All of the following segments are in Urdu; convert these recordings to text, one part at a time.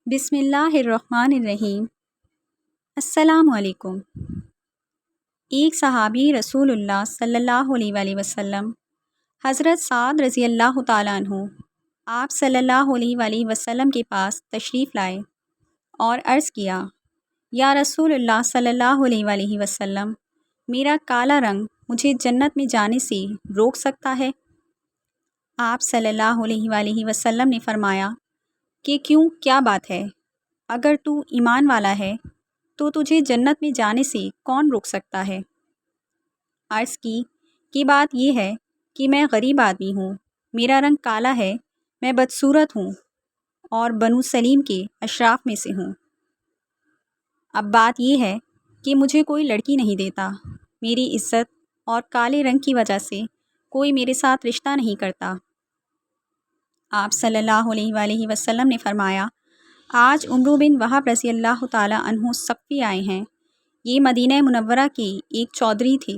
بسم اللہ الرحمن الرحیم۔ السلام علیکم۔ ایک صحابی رسول اللہ صلی اللہ علیہ وآلہ وسلم حضرت سعد رضی اللہ تعالیٰ عنہ آپ صلی اللہ علیہ وآلہ وسلم کے پاس تشریف لائے اور عرض کیا، یا رسول اللہ صلی اللہ علیہ وآلہ وسلم، میرا کالا رنگ مجھے جنت میں جانے سے روک سکتا ہے؟ آپ صلی اللہ علیہ وآلہ وسلم نے فرمایا کہ کیوں، کیا بات ہے؟ اگر تو ایمان والا ہے تو تجھے جنت میں جانے سے کون روک سکتا ہے؟ عرض کی کہ بات یہ ہے کہ میں غریب آدمی ہوں، میرا رنگ کالا ہے، میں بدصورت ہوں اور بنو سلیم کے اشراف میں سے ہوں۔ اب بات یہ ہے کہ مجھے کوئی لڑکی نہیں دیتا، میری عزت اور کالے رنگ کی وجہ سے کوئی میرے ساتھ رشتہ نہیں کرتا۔ آپ صلی اللہ علیہ وآلہ وسلم نے فرمایا، آج عمرو بن وہب رضی اللہ تعالیٰ عنہ ثقفی آئے ہیں۔ یہ مدینہ منورہ کے ایک چودھری تھے،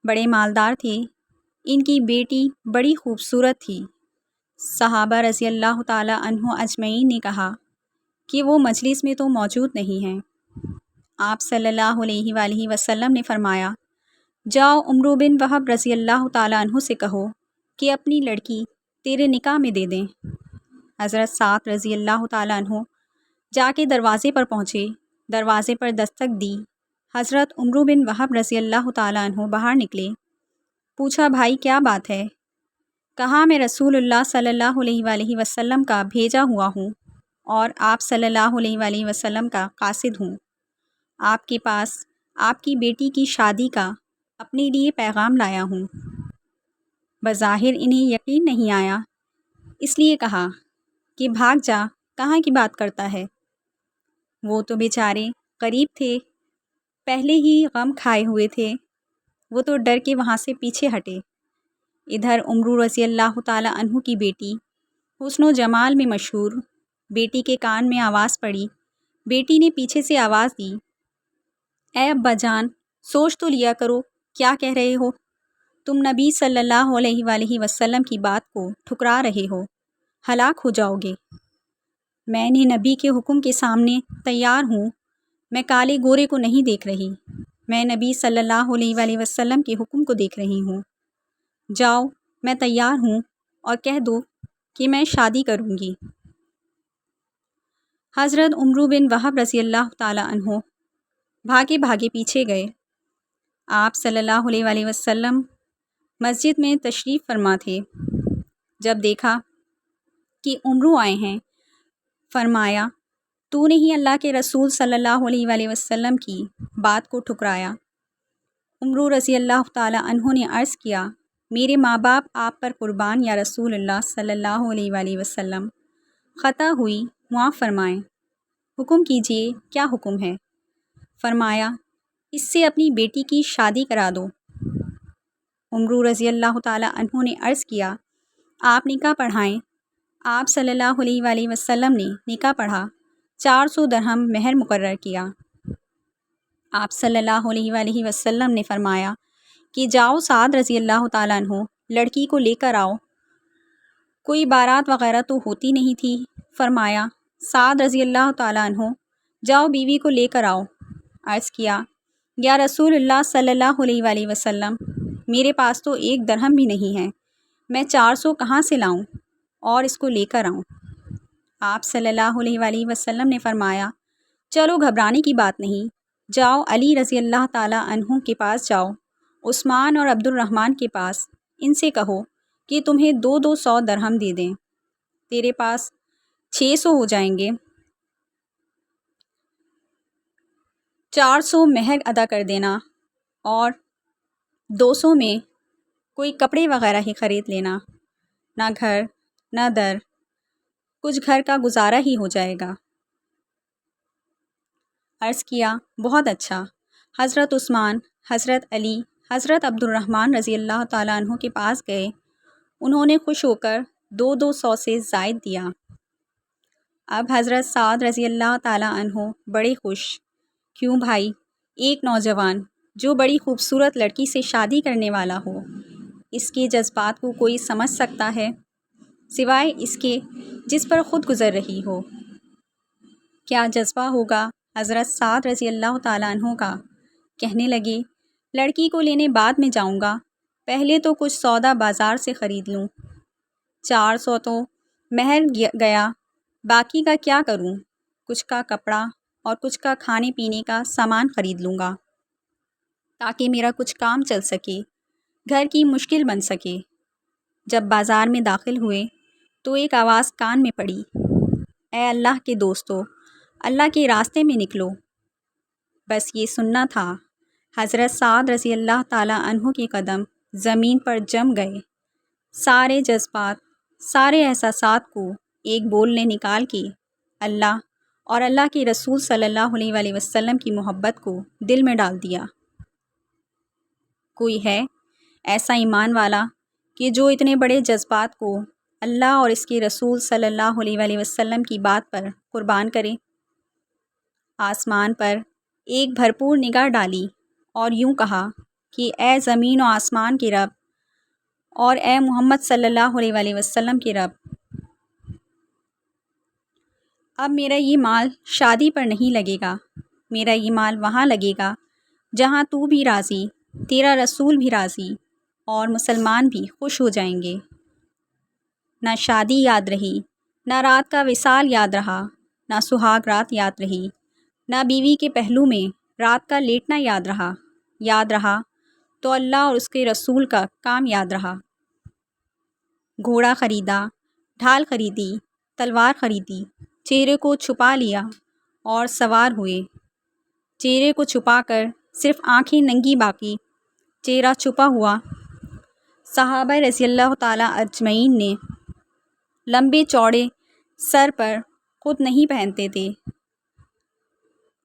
بڑے مالدار تھے، ان کی بیٹی بڑی خوبصورت تھی۔ صحابہ رضی اللہ تعالیٰ عنہ اجمعین نے کہا کہ وہ مجلس میں تو موجود نہیں ہیں۔ آپ صلی اللہ علیہ وآلہ وسلم نے فرمایا، جاؤ عمرو بن وہب رضی اللہ تعالیٰ عنہ سے کہو کہ اپنی لڑکی تیرے نکاح میں دے دیں۔ حضرت سعد رضی اللہ تعالیٰ عنہ جا کے دروازے پر پہنچے، دروازے پر دستک دی۔ حضرت عمرو بن وہب رضی اللہ تعالیٰ عنہ باہر نکلے۔ پوچھا، بھائی کیا بات ہے؟ کہا، میں رسول اللہ صلی اللہ علیہ وآلہ وسلم کا بھیجا ہوا ہوں اور آپ صلی اللہ علیہ وآلہ وسلم کا قاصد ہوں۔ آپ کے پاس آپ کی بیٹی کی شادی کا اپنے لیے پیغام لایا ہوں۔ بظاہر انہیں یقین نہیں آیا، اس لیے کہا کہ بھاگ جا، کہاں کی بات کرتا ہے؟ وہ تو بیچارے غریب تھے، پہلے ہی غم کھائے ہوئے تھے، وہ تو ڈر کے وہاں سے پیچھے ہٹے۔ ادھر عمرو رضی اللہ تعالیٰ عنہ کی بیٹی حسن و جمال میں مشہور، بیٹی کے کان میں آواز پڑی۔ بیٹی نے پیچھے سے آواز دی، اے ابا جان، سوچ تو لیا کرو، کیا کہہ رہے ہو؟ تم نبی صلی اللہ علیہ وآلہ وسلم کی بات کو ٹھکرا رہے ہو، ہلاک ہو جاؤ گے۔ میں نے نبی کے حکم کے سامنے تیار ہوں، میں کالے گورے کو نہیں دیکھ رہی، میں نبی صلی اللہ علیہ وآلہ وسلم کے حکم کو دیکھ رہی ہوں۔ جاؤ، میں تیار ہوں اور کہہ دو کہ میں شادی کروں گی۔ حضرت عمرو بن وہب رضی اللہ تعالیٰ عنہ بھاگے بھاگے پیچھے گئے۔ آپ صلی اللہ علیہ وآلہ وسلم مسجد میں تشریف فرما تھے۔ جب دیکھا کہ عمرو آئے ہیں، فرمایا، تو نے ہی اللہ کے رسول صلی اللہ علیہ وآلہ وسلم کی بات کو ٹھکرایا۔ عمرو رضی اللہ تعالیٰ عنہ نے عرض کیا، میرے ماں باپ آپ پر قربان یا رسول اللہ صلی اللہ علیہ وآلہ وسلم، خطا ہوئی، معاف فرمائیں، حکم کیجئے، کیا حکم ہے؟ فرمایا، اس سے اپنی بیٹی کی شادی کرا دو۔ عمرو رضی اللہ تعالیٰ عنہ نے عرض کیا، آپ نکاح پڑھائیں۔ آپ صلی اللہ علیہ وآلہ وسلم نے نکاح پڑھا، 400 درہم مہر مقرر کیا۔ آپ صلی اللہ علیہ وآلہ وسلم نے فرمایا کہ جاؤ سعد رضی اللہ تعالیٰ عنہ لڑکی کو لے کر آؤ۔ کوئی بارات وغیرہ تو ہوتی نہیں تھی۔ فرمایا، سعد رضی اللہ تعالیٰ عنہ جاؤ بیوی کو لے کر آؤ۔ عرض کیا، یا رسول اللہ صلی اللہ علیہ وآلہ وسلم، میرے پاس تو 1 درہم بھی نہیں ہے، میں 400 کہاں سے لاؤں اور اس کو لے کر آؤں؟ آپ صلی اللہ علیہ وآلہ وسلم نے فرمایا، چلو گھبرانے کی بات نہیں، جاؤ علی رضی اللہ تعالیٰ عنہ کے پاس جاؤ، عثمان اور عبد الرحمن کے پاس، ان سے کہو کہ تمہیں 200 درہم دے دیں، تیرے پاس 600 ہو جائیں گے، 400 مہر ادا کر دینا اور 200 میں کوئی کپڑے وغیرہ ہی خرید لینا، نہ گھر نہ در، کچھ گھر کا گزارا ہی ہو جائے گا۔ عرض کیا، بہت اچھا۔ حضرت عثمان، حضرت علی، حضرت عبد الرحمن رضی اللہ تعالیٰ عنہ کے پاس گئے، انہوں نے خوش ہو کر 200 سے زائد دیا۔ اب حضرت سعد رضی اللہ تعالیٰ عنہ بڑے خوش، کیوں بھائی، ایک نوجوان جو بڑی خوبصورت لڑکی سے شادی کرنے والا ہو، اس کے جذبات کو کوئی سمجھ سکتا ہے سوائے اس کے جس پر خود گزر رہی ہو۔ کیا جذبہ ہوگا حضرت سعد رضی اللہ تعالیٰ عنہ کا۔ کہنے لگے لڑکی کو لینے بعد میں جاؤں گا، پہلے تو کچھ سودا بازار سے خرید لوں۔ 400 تو مہر گیا، باقی کا کیا کروں؟ کچھ کا کپڑا اور کچھ کا کھانے پینے کا سامان خرید لوں گا تاکہ میرا کچھ کام چل سکے، گھر کی مشکل بن سکے۔ جب بازار میں داخل ہوئے تو ایک آواز کان میں پڑی، اے اللہ کے دوستو، اللہ کے راستے میں نکلو۔ بس یہ سننا تھا، حضرت سعد رضی اللہ تعالیٰ عنہ کے قدم زمین پر جم گئے۔ سارے جذبات، سارے احساسات کو ایک بول نے نکال کے اللہ اور اللہ کے رسول صلی اللہ علیہ وآلہ وسلم کی محبت کو دل میں ڈال دیا۔ کوئی ہے ایسا ایمان والا کہ جو اتنے بڑے جذبات کو اللہ اور اس کے رسول صلی اللہ علیہ وآلہ وسلم کی بات پر قربان کرے؟ آسمان پر ایک بھرپور نگاہ ڈالی اور یوں کہا کہ اے زمین و آسمان کے رب اور اے محمد صلی اللہ علیہ وآلہ وسلم کے رب، اب میرا یہ مال شادی پر نہیں لگے گا، میرا یہ مال وہاں لگے گا جہاں تو بھی راضی، تیرا رسول بھی راضی اور مسلمان بھی خوش ہو جائیں گے۔ نہ شادی یاد رہی، نہ رات کا وصال یاد رہا، نہ سہاگ رات یاد رہی، نہ بیوی کے پہلو میں رات کا لیٹنا یاد رہا تو اللہ اور اس کے رسول کا کام یاد رہا۔ گھوڑا خریدا، ڈھال خریدی، تلوار خریدی، چہرے کو چھپا لیا اور سوار ہوئے۔ چہرے کو چھپا کر صرف آنکھیں ننگی باقی، چہرہ چھپا ہوا۔ صحابہ رضی اللہ تعالیٰ اجمعین نے لمبے چوڑے سر پر خود نہیں پہنتے تھے۔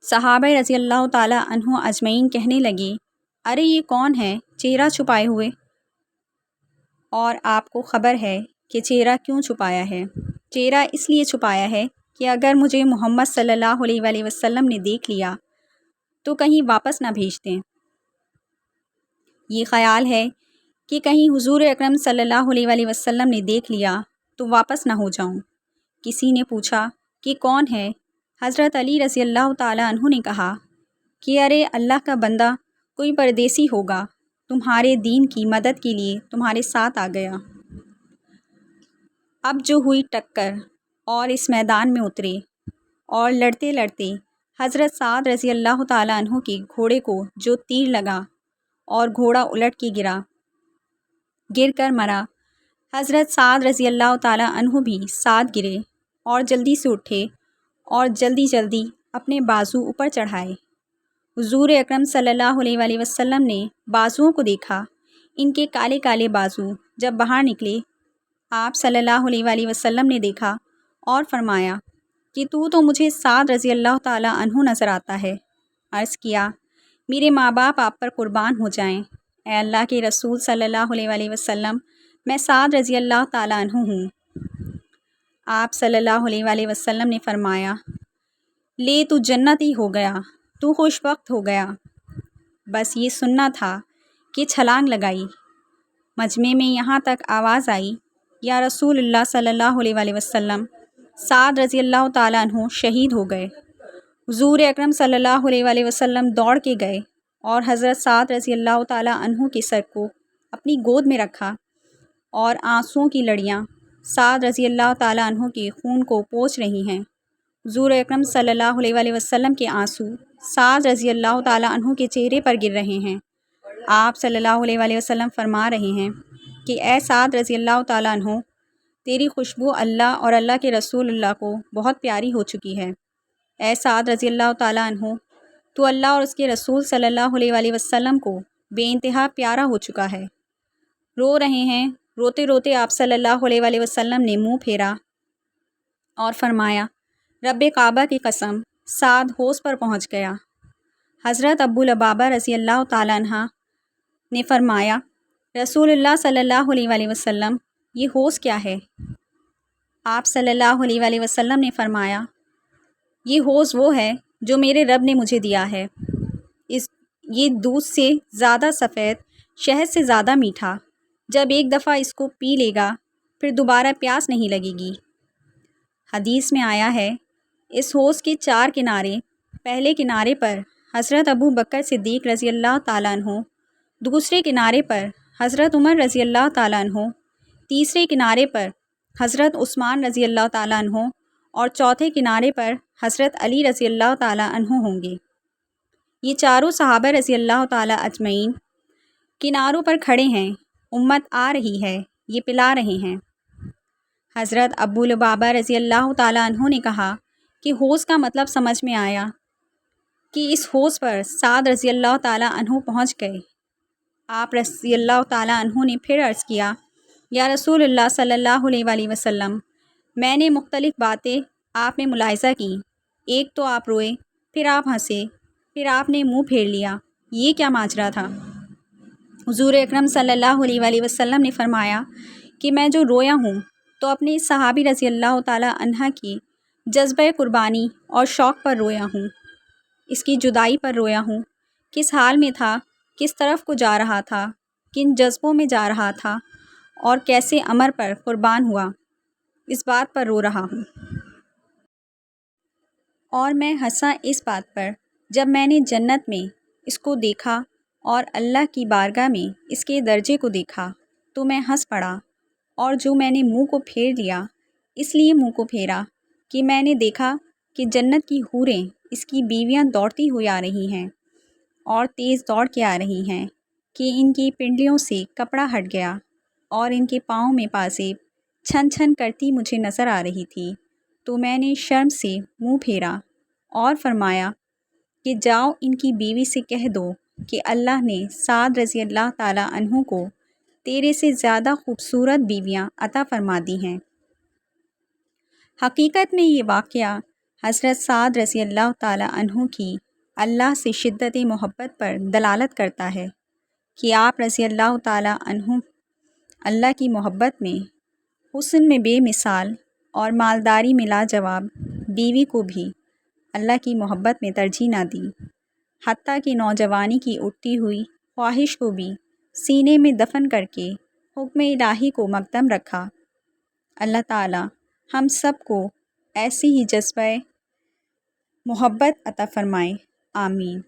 صحابہ رضی اللہ تعالیٰ عنہ اجمعین کہنے لگے، ارے یہ کون ہے چہرہ چھپائے ہوئے؟ اور آپ کو خبر ہے کہ چہرہ کیوں چھپایا ہے؟ چہرہ اس لیے چھپایا ہے کہ اگر مجھے محمد صلی اللہ علیہ وآلہ وسلم نے دیکھ لیا تو کہیں واپس نہ بھیج دیں۔ یہ خیال ہے کہ کہیں حضور اکرم صلی اللہ علیہ وآلہ وسلم نے دیکھ لیا تو واپس نہ ہو جاؤں۔ کسی نے پوچھا کہ کون ہے؟ حضرت علی رضی اللہ تعالیٰ عنہ نے کہا کہ ارے اللہ کا بندہ کوئی پردیسی ہوگا، تمہارے دین کی مدد کے لیے تمہارے ساتھ آ گیا۔ اب جو ہوئی ٹکر اور اس میدان میں اترے اور لڑتے لڑتے حضرت سعد رضی اللہ تعالیٰ عنہ کے گھوڑے کو جو تیر لگا اور گھوڑا الٹ کے گر کر مرا، حضرت سعد رضی اللہ تعالیٰ عنہ بھی ساتھ گرے اور جلدی سے اٹھے اور جلدی اپنے بازو اوپر چڑھائے۔ حضور اکرم صلی اللہ علیہ وآلہ وسلم نے بازوؤں کو دیکھا، ان کے کالے کالے بازو جب باہر نکلے، آپ صلی اللہ علیہ وآلہ وسلم نے دیکھا اور فرمایا کہ تو مجھے سعد رضی اللہ تعالیٰ عنہ نظر آتا ہے۔ عرض کیا، میرے ماں باپ آپ پر قربان ہو جائیں، اے اللہ کے رسول صلی اللہ علیہ وآلہ وسلم، میں سعد رضی اللہ تعالیٰ عنہ ہوں۔ آپ صلی اللہ علیہ وآلہ وسلم نے فرمایا، لے تو جنتی ہو گیا، تو خوش وقت ہو گیا۔ بس یہ سننا تھا کہ چھلانگ لگائی۔ مجمع میں یہاں تک آواز آئی، یا رسول اللہ صلی اللہ علیہ وآلہ وسلم، سعد رضی اللہ تعالیٰ عنہ شہید ہو گئے۔ حضور اکرم صلی اللہ علیہ وآلہ وسلم دوڑ کے گئے اور حضرت سعد رضی اللہ تعالیٰ عنہ کے سر کو اپنی گود میں رکھا اور آنسوؤں کی لڑیاں سعد رضی اللہ تعالیٰ عنہ کے خون کو پوچھ رہی ہیں۔ حضور اکرم صلی اللہ علیہ وآلہ وسلم کے آنسو سعد رضی اللہ تعالیٰ عنہ کے چہرے پر گر رہے ہیں۔ آپ صلی اللہ علیہ وآلہ وسلم فرما رہے ہیں کہ اے سعد رضی اللہ تعالیٰ عنہ، تیری خوشبو اللہ اور اللہ کے رسول اللہ کو بہت پیاری ہو چکی ہے۔ اے سعد رضی اللہ تعالیٰ عنہ، تو اللہ اور اس کے رسول صلی اللہ علیہ وآلہ وسلم کو بے انتہا پیارا ہو چکا ہے۔ رو رہے ہیں۔ روتے روتے آپ صلی اللہ علیہ وآلہ وسلم نے منہ پھیرا اور فرمایا، رب کعبہ کی قسم، سعد ہوش پر پہنچ گیا۔ حضرت ابو لبابہ رضی اللہ تعالیٰ عنہ نے فرمایا، رسول اللہ صلی اللہ علیہ وآلہ وسلم، یہ ہوش کیا ہے؟ آپ صلی اللہ علیہ وآلہ وسلم نے فرمایا، یہ ہوش وہ ہے جو میرے رب نے مجھے دیا ہے، یہ دودھ سے زیادہ سفید، شہد سے زیادہ میٹھا، جب ایک دفعہ اس کو پی لے گا پھر دوبارہ پیاس نہیں لگے گی۔ حدیث میں آیا ہے اس حوض کے 4 کنارے، پہلے کنارے پر حضرت ابو بکر صدیق رضی اللہ تعالیٰ عنہ، دوسرے کنارے پر حضرت عمر رضی اللہ تعالیٰ عنہ، تیسرے کنارے پر حضرت عثمان رضی اللہ تعالیٰ عنہ اور چوتھے کنارے پر حضرت علی رضی اللہ تعالیٰ عنہ ہوں گے۔ یہ چاروں صحابہ رضی اللہ تعالیٰ اجمعین کناروں پر کھڑے ہیں، امت آ رہی ہے، یہ پلا رہے ہیں۔ حضرت ابو لبابہ رضی اللہ تعالیٰ عنہ نے کہا کہ حوض کا مطلب سمجھ میں آیا کہ اس حوض پر سعد رضی اللہ تعالیٰ عنہ پہنچ گئے۔ آپ رضی اللہ تعالیٰ عنہ نے پھر عرض کیا، یا رسول اللہ صلی اللہ علیہ وآلہ وسلم، میں نے مختلف باتیں آپ میں ملاحظہ کیں، ایک تو آپ روئے، پھر آپ ہنسے، پھر آپ نے منہ پھیر لیا، یہ کیا ماجرا تھا؟ حضور اکرم صلی اللہ علیہ وآلہ وسلم نے فرمایا کہ میں جو رویا ہوں تو اپنے اس صحابی رضی اللہ تعالیٰ عنہ کی جذبہ قربانی اور شوق پر رویا ہوں، اس کی جدائی پر رویا ہوں، کس حال میں تھا، کس طرف کو جا رہا تھا، کن جذبوں میں جا رہا تھا اور کیسے امر پر قربان ہوا، اس بات پر رو رہا ہوں۔ اور میں ہنسا اس بات پر جب میں نے جنت میں اس کو دیکھا اور اللہ کی بارگاہ میں اس کے درجے کو دیکھا تو میں ہنس پڑا، اور جو میں نے منہ کو پھیر لیا اس لیے منہ کو پھیرا کہ میں نے دیکھا کہ جنت کی حوریں اس کی بیویاں دوڑتی ہوئی آ رہی ہیں اور تیز دوڑ کے آ رہی ہیں کہ ان کی پنڈلیوں سے کپڑا ہٹ گیا اور ان کے پاؤں میں پازیب چھن چھن کرتی مجھے نظر آ رہی تھی، تو میں نے شرم سے منہ پھیرا اور فرمایا کہ جاؤ ان کی بیوی سے کہہ دو کہ اللہ نے سعد رضی اللہ تعالیٰ عنہ کو تیرے سے زیادہ خوبصورت بیویاں عطا فرما دی ہیں۔ حقیقت میں یہ واقعہ حضرت سعد رضی اللہ تعالیٰ عنہ کی اللہ سے شدت محبت پر دلالت کرتا ہے کہ آپ رضی اللہ تعالیٰ عنہ اللہ کی محبت میں، حسن میں بے مثال اور مالداری میں لاجواب بیوی کو بھی اللہ کی محبت میں ترجیح نہ دی، حتیٰ کہ نوجوانی کی اٹھتی ہوئی خواہش کو بھی سینے میں دفن کر کے حکم الہی کو مقدم رکھا۔ اللہ تعالیٰ ہم سب کو ایسی ہی جذبہ محبت عطا فرمائے، آمین۔